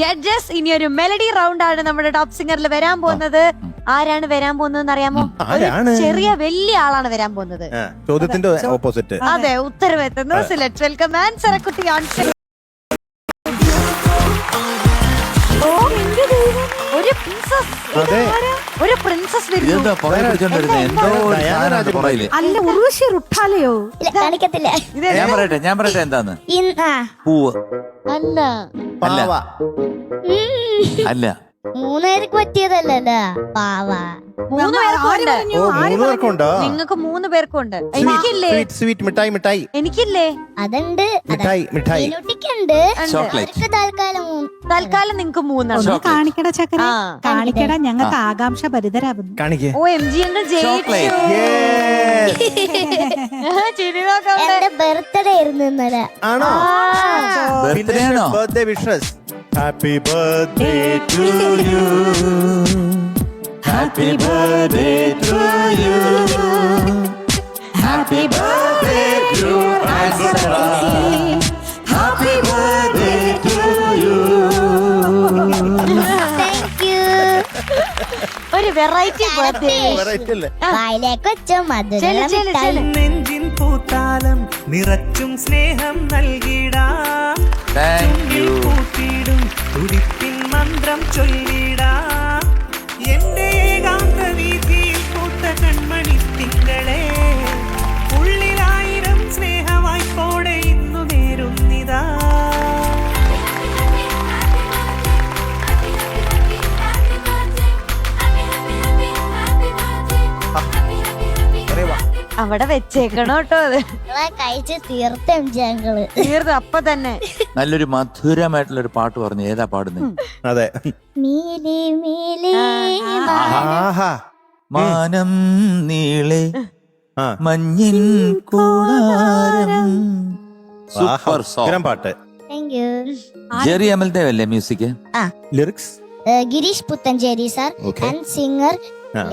Judges ഇനി ഒരു melody round ആണ് നമ്മുടെ ടോപ്പ് സിംഗറിൽ വരാൻ പോകുന്നത്. ആരാണ് വരാൻ പോകുന്നത് അറിയാമോ? ചെറിയ വലിയ ആളാണ് വരാൻ പോകുന്നത്. ചോദ്യത്തിന്റെ ഓപ്പോസിറ്റ്. അതെ, ഉത്തരവെത്തുന്നു. ലെറ്റ്സ് വെൽക്കം ആൻസറക്കുട്ടി ഓൺ സ്റ്റേജ്. ഒരു പ്രിൻസസ് അല്ല ഉർവശി റുട്ടാലയോ? കാണിക്കത്തില്ല. ഞാൻ പറയട്ടെ എന്താന്ന്. പൂവ് അല്ല. അല്ല 3 പേർക്ക് പറ്റിയതല്ലല്ലോ. പാവ. 3 പേർക്കുണ്ടോ? നിങ്ങൾക്ക് 3 പേർക്കുണ്ട്. എനിക്കില്ലേ? സ്വീറ്റ് മിഠായി. എനിക്കില്ലേ? അതുണ്ട്. മിഠായി. നുട്ടിക്കുണ്ട്. ചോക്ലേറ്റ്. തൽക്കാലം നിങ്ങക്ക് 3 കാണിക്കട ചക്കര കാണിക്കട. ഞങ്ങൾക്ക് ആകാംക്ഷ പരിതരാവുന്നു. കാണിക്കേ. ഓ MG ജയിച്ചു. എന്റെ ബർത്ത്ഡേ ആയിരുന്നു ഇന്നലെ. ആണോ? Birthday wishes. Happy birthday to you. Happy birthday to you. Happy birthday to Ansara. Happy birthday to you. Thank you. ഒരു വെറൈറ്റി ബർത്ത്ഡേ. വായിലേക്ക് വെച്ച മധുരം. നെഞ്ചിൻ പൂത്താലം നിറച്ചും സ്നേഹം നൽകിടാം. കൂട്ടിടും തുടിപ്പിൻ മന്ത്രം ചൊല്ലിടാം. എന്റെ ഏകാന്ത വീതിയിൽ പൂത്ത കൺമണി തിങ്കളെ ഉള്ളിലായിരം സ്നേഹവായ്പോടെ ഇന്നു നേരുന്നിതാ. അവിടെ വെച്ചേക്കണോ കേട്ടോ. അത് കഴിച്ച് തീർത്ത ഞങ്ങള് തീർന്നു അപ്പൊ തന്നെ. നല്ലൊരു മധുരമായിട്ടുള്ള ഒരു പാട്ട് പറഞ്ഞു. ഏതാ പാടുന്നത്? അതെ. മീലി മീലി മാനം നീളെ മഞ്ഞിൻ കൂടാരം. സൂപ്പർ സോങ് പാട്ട്. Thank you. ജെറി അമൽദേവ് അല്ലേ music? Lyrics Gireesh Puthenchery sir and singer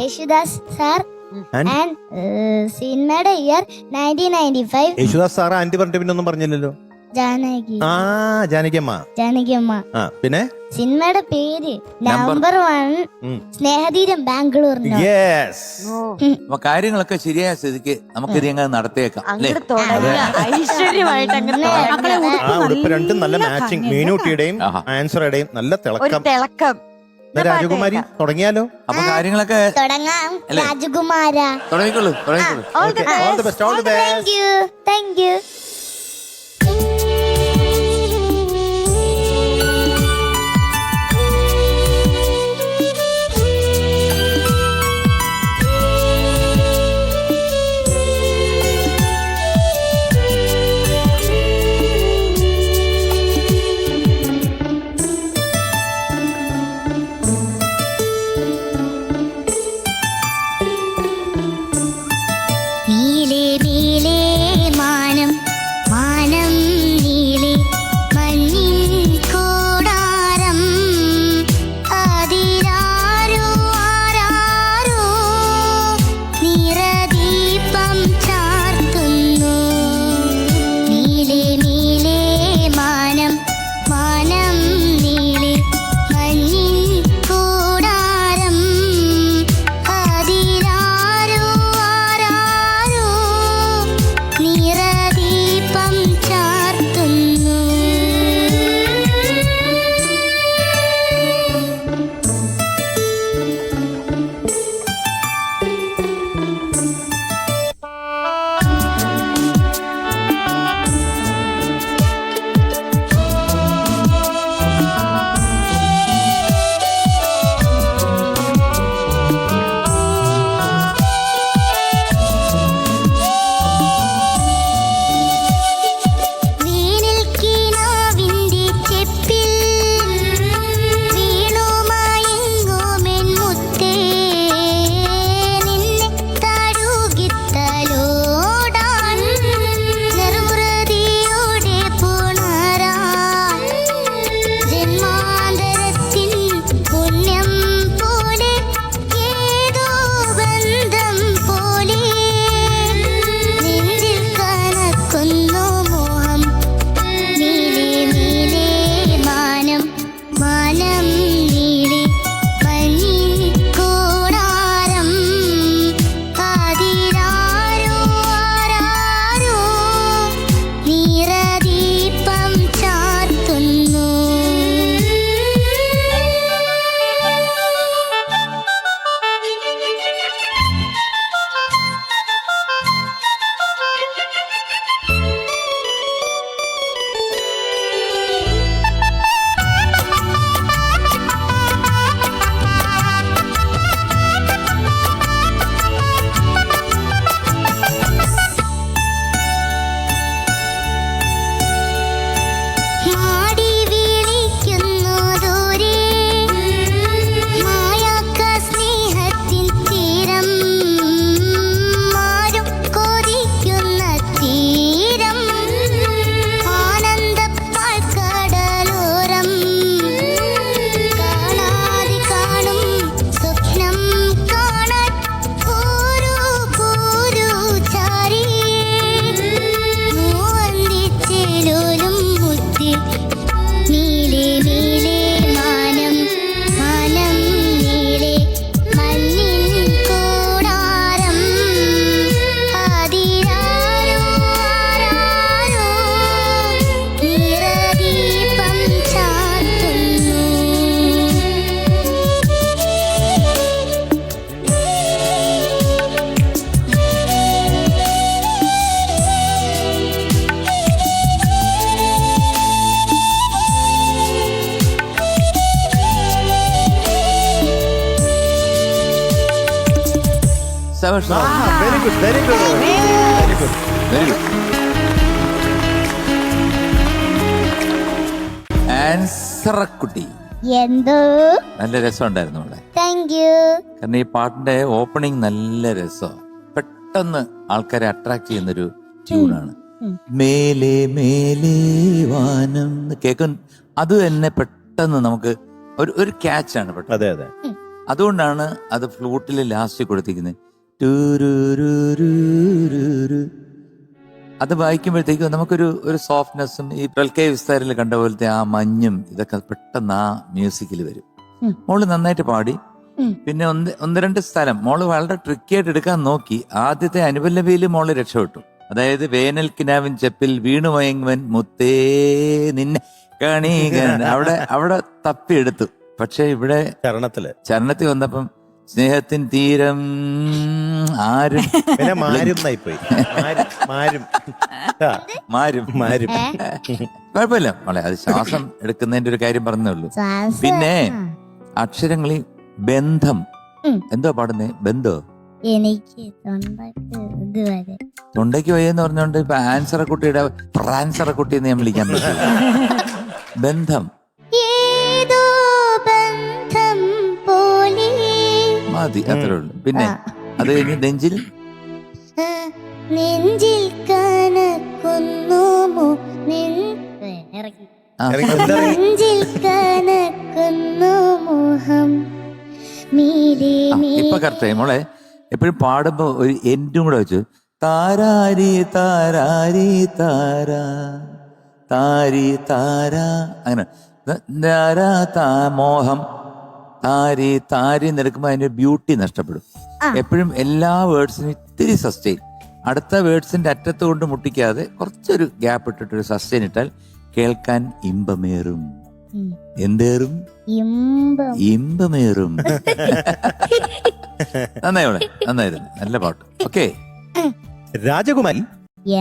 Yesudas sir and സിനിമയുടെ ഇയർ 1995. യേശുദാസ് സാറ് ആന്റി പറഞ്ഞിട്ട് പിന്നെ ഒന്നും പറഞ്ഞില്ലല്ലോ. ജാനകിയമ്മ. പിന്നെ സിനിമയുടെ പേര് നമ്പർ 1 സ്നേഹതീരം ബാംഗ്ലൂർ. അപ്പൊ കാര്യങ്ങളൊക്കെ ശരിയായ സ്ഥിതിക്ക് നമുക്കിത് ഞങ്ങൾ നടത്തിയേക്കാം. ഉടുപ്പ് രണ്ടും നല്ല മാച്ചിങ്. മീനൂട്ടിയുടെയും ആൻസറുടെയും നല്ല തിളക്കം. രാജകുമാരി തുടങ്ങിയാലോ? അപ്പൊ കാര്യങ്ങളൊക്കെ തുടങ്ങാം. രാജകുമാര തുടങ്ങിക്കോളൂ. Thank you. Very good very good very good. Very good. ആൻസറക്കുട്ടി എന്തോ നല്ല രസമുണ്ടായിരുന്നു അവിടെ. Thank you. കാരണം ഈ പാട്ടിന്റെ ഓപ്പണിംഗ് നല്ല രസമാണ്. പെട്ടെന്ന് ആൾക്കാരെ അട്രാക്ട് ചെയ്യുന്നൊരു ട്യൂണാണ്. മേലെ മേലെ വാനം കേൾക്കും. അത് തന്നെ പെട്ടെന്ന് നമുക്ക് ഒരു ക്യാച്ചാണ് പെട്ടെന്ന്. അതെ അതെ. അതുകൊണ്ടാണ് അത് ഫ്ലൂട്ടിൽ ലാസ്റ്റ് കൊടുത്തിരിക്കുന്നത്. അത് വായിക്കുമ്പോഴത്തേക്കും നമുക്കൊരു സോഫ്റ്റ്നെസ്സും ഈ പ്രൽക്കൈ വിസ്താരിൽ കണ്ട പോലത്തെ ആ മഞ്ഞും ഇതൊക്കെ പെട്ടെന്ന് ആ മ്യൂസിക്കിൽ വരും. മോള് നന്നായിട്ട് പാടി. പിന്നെ ഒന്ന് രണ്ട് സ്ഥലം മോള് വളരെ ട്രിക്കി ആയിട്ട് എടുക്കാൻ നോക്കി. ആദ്യത്തെ അനുപല്ലവിയിൽ മോള് രക്ഷപ്പെട്ടു. അതായത് വേനൽ കിനാവിൻ ചെപ്പിൽ വീണുമയങ്ങുവൻ മുത്തേ നിന്നെ കണീകൻ അവിടെ തപ്പിയെടുത്തു. പക്ഷെ ഇവിടെ ചരണത്തിൽ വന്നപ്പം സ്നേഹത്തിൻ തീരം ആരും പിന്നെ മാരും കുഴപ്പമില്ല മോളെ. അത് ശ്വാസം എടുക്കുന്നതിന്റെ ഒരു കാര്യം പറഞ്ഞേ ഉള്ളൂ. പിന്നെ അക്ഷരങ്ങളിൽ ബന്ധം എന്തോ പാടുന്നേ? ബന്ധോ? എനിക്ക് തൊണ്ടയ്ക്ക് വയ്യെന്ന് പറഞ്ഞോണ്ട് ഇപ്പൊ ആൻസറക്കുട്ടിയുടെ പ്രാൻസറക്കുട്ടി എന്ന് ഞാൻ വിളിക്കാൻ പറ്റില്ല. ബന്ധം ഏതോ ബന്ധം പോലെ മതി, അത്രേ ഉള്ളൂ. പിന്നെ അത് കഴിഞ്ഞ് നെഞ്ചിൽ നെഞ്ചിൽ കനക്കുന്നു നെഞ്ചിൽ കനക്കുന്നു മോഹം. ഇപ്പൊ കറക്റ്റായി മോളെ. എപ്പോഴും പാടുമ്പോ ഒരു എൻഡും കൂടെ വെച്ചു. താരാരി താരാരി താരാ താരി താരാ അങ്ങനെ മോഹം താരി താരി എന്നെടുക്കുമ്പോ അതിന്റെ ബ്യൂട്ടി നഷ്ടപ്പെടും. എപ്പോഴും എല്ലാ വേർഡ്സിനും ഇത്തിരി സസ്റ്റെയിൻ. അടുത്ത വേർഡ്സിന്റെ അറ്റത്ത് കൊണ്ട് മുട്ടിക്കാതെ കുറച്ചൊരു ഗ്യാപ്പ് ഇട്ടിട്ടൊരു സസ്റ്റെയിൻ ഇട്ടാൽ കേൾക്കാൻ ഇമ്പമേറും. എന്തേറും? ഇമ്പമേറും. നന്നായി, നന്നായിരുന്നു. നല്ല പാട്ട്. ഓക്കെ. രാജകുമാരി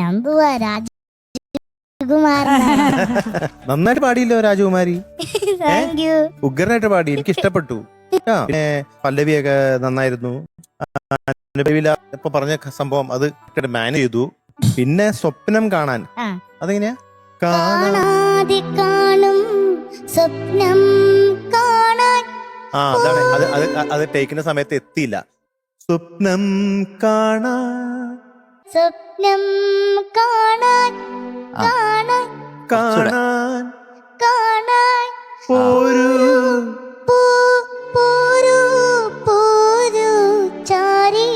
എന്തുവാ രാജകുമാരൻ നന്നായിട്ട് പാടിയല്ലോ രാജകുമാരി. Thank you. ഉഗ്രനായിട്ട് പാടി, എനിക്ക് ഇഷ്ടപ്പെട്ടു. പിന്നെ പല്ലവിയൊക്കെ നന്നായിരുന്നു. ഇപ്പൊ പറഞ്ഞ സംഭവം അത് മാനേജ് ചെയ്തു. പിന്നെ സ്വപ്നം കാണാൻ അതെങ്ങനെയാ? കാണാതെ കാണും സ്വപ്നം കാണാൻ. അതാണ് അത് ടേക്കുന്ന സമയത്ത് എത്തിയില്ല. സ്വപ്നം കാണാൻ സ്വപ്നം കാണാൻ കാണാൻ കാണാൻ കാണാൻ പോരൂ പോരൂ പോരൂ ചാരി.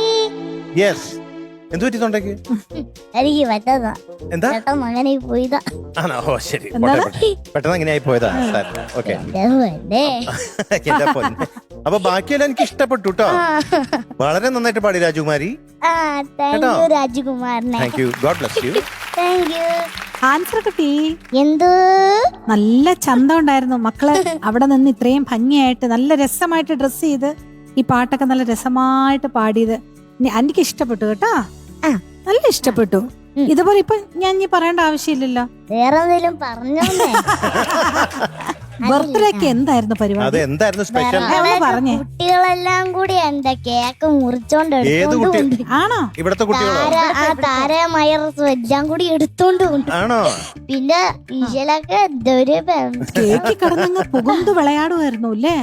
യെസ്. എന്ത് പറ്റി തൊണ്ടയ്ക്ക്? എനിക്ക് പറ്റതാ. എന്താ അങ്ങനെ പോയതാ. ആണോ? ഓ ശരി, പെട്ടെന്ന് അങ്ങനെ ആയി പോയതാ. ഓക്കെ. അപ്പൊ ബാക്കിയെല്ലാം എനിക്ക് ഇഷ്ടപ്പെട്ടു കേട്ടോ. വളരെ നന്നായിട്ട് പാടി രാജകുമാരി. രാജകുമാരനെ thank you. God bless you. Thank you. Answer കിട്ടി. എന്തോ നല്ല ചന്തം ഉണ്ടായിരുന്നു. മക്കള് അവിടെ നിന്ന് ഇത്രയും ഭംഗിയായിട്ട് നല്ല രസമായിട്ട് ഡ്രസ് ചെയ്ത് ഈ പാട്ടൊക്കെ നല്ല രസമായിട്ട് പാടിയത് എനിക്ക് ഇഷ്ടപ്പെട്ടു കേട്ടോ. നല്ല ഇഷ്ടപ്പെട്ടു. ഇതുപോലെ ഇപ്പൊ ഞാൻ ഇനി പറയേണ്ട ആവശ്യമില്ലല്ലോ. വേറെ എന്തെങ്കിലും പറഞ്ഞോന്നേ. ബർത്ത്ഡേക്ക് എന്തായിരുന്നു പരിപാടി? പറഞ്ഞേ. കുട്ടികളെല്ലാം കൂടി എന്റെ കേക്ക് മുറിച്ചോണ്ട് ആണോ? ഇവിടത്തെ കുട്ടികളോ? താരമയർസ് എല്ലാം കൂടി എടുത്തോണ്ട് ആണോ? പിന്നെ ഈശലൊക്കെ കേക്ക് കിടന്നങ്ങ് പുകുന്തു വിളയാടുമായിരുന്നു അല്ലേ?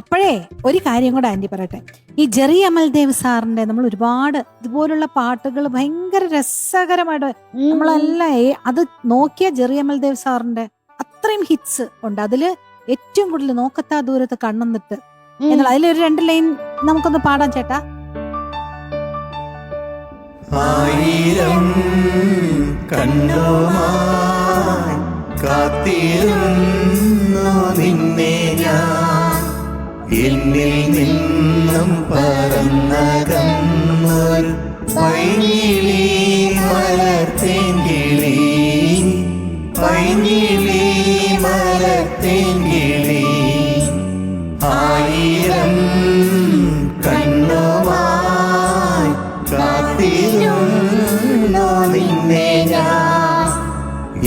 അപ്പോഴേ ഒരു കാര്യം കൂടെ ആന്റി പറയട്ടെ. ഈ ജെറി അമൽദേവ് സാറിന്റെ നമ്മൾ ഒരുപാട് ഇതുപോലുള്ള പാട്ടുകൾ ഭയങ്കര രസകരമായിട്ട് നമ്മളെല്ലാം അത് നോക്കിയ ജെറി അമൽദേവ് സാറിന്റെ അത്രയും ഹിറ്റ്സ് ഉണ്ട്. അതില് ഏറ്റവും കൂടുതൽ നോക്കത്താ ദൂരത്ത് കണ്ണെന്നിട്ട് എന്നാൽ അതിലൊരു 2 ലൈൻ നമുക്കൊന്ന് പാടാൻ ചേട്ടാ. ആയിരം കണ്ണുമായി കാത്തിരുന്നു നിന്നെ ഞാൻ, എന്നിൽ നിന്നും പറന്നകന്നൊരു പൈങ്കിളി മലർത്തേങ്കിളി, പൈങ്കിളി മലർത്തേങ്കിളി. ആയിരം കണ്ണുമായി കാത്തിരുന്നു നിന്നെ ഞാൻ,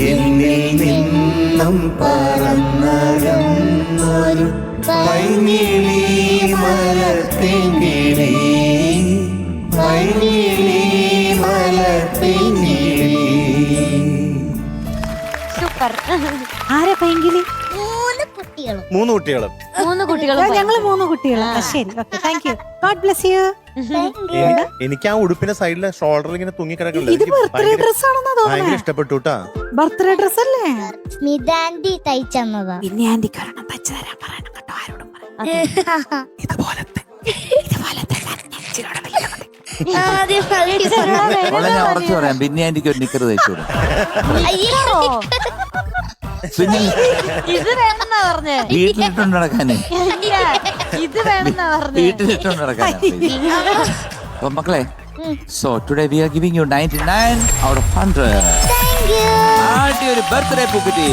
എന്നിൽ നിന്നും പറന്നകന്നൊരു പൈങ്കിളി മലർത്തേങ്കിളി. കുട്ടികളും 3 കുട്ടികളും. 3 കുട്ടികളും ഞങ്ങള് 3 കുട്ടികളാ. ശരി, okay, thank you. God bless U. എനിക്ക് ആ ഉടുപ്പിന്റെ സൈഡിലെ ഷോൾഡർ ഇങ്ങനെ ഇത് തൂങ്ങിക്കിടക്കണ്ടല്ലോ. ബർത്ത്ഡേ ഡ്രസ് ആണെന്നാ ഭയങ്കര തോന്നുന്നത്. ഇഷ്ടപ്പെട്ടു കേട്ടാ. ബർത്ത്ഡേ ഡ്രസ് അല്ലേ? സ്മിതാന്റി തയ്ച്ചെന്നതാ. പിന്നെ ആന്റിക്ക് ഒരെണ്ണം തച്ചു തരാൻ പറയണം കേട്ടോ, ആരോടും ഇതുപോലത്തെ മോളെ ഞാൻ ഉറച്ചു പറയാം, പിന്നെ എനിക്ക് ഒരു നിക്കർ തയ്ച്ചു കൊടുക്കും. പിന്നെ ഇത് വേണമെന്നാ പറഞ്ഞേ. വീട്ടിലിട്ടുണ്ട് നടക്കാനേ, ഇത് വേണമെന്നാ പറഞ്ഞേ. വീട്ടിലിട്ടുണ്ട് നടക്കാനാ. അപ്പൊ മക്കളെ, so today we are giving you 99 out of 100. ആദ്യ ഒരു ബർത്ത്ഡേ പൂക്കുറ്റി.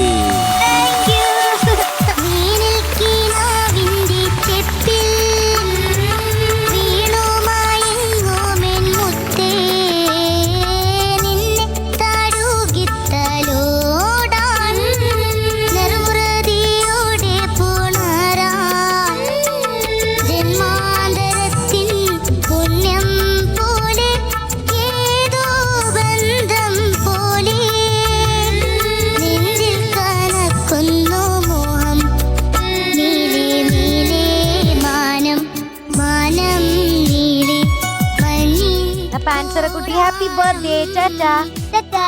പാൻസറക്കുട്ടി ഹാപ്പി ബർത്ത്ഡേ. ടാറ്റാ. ടാറ്റാ.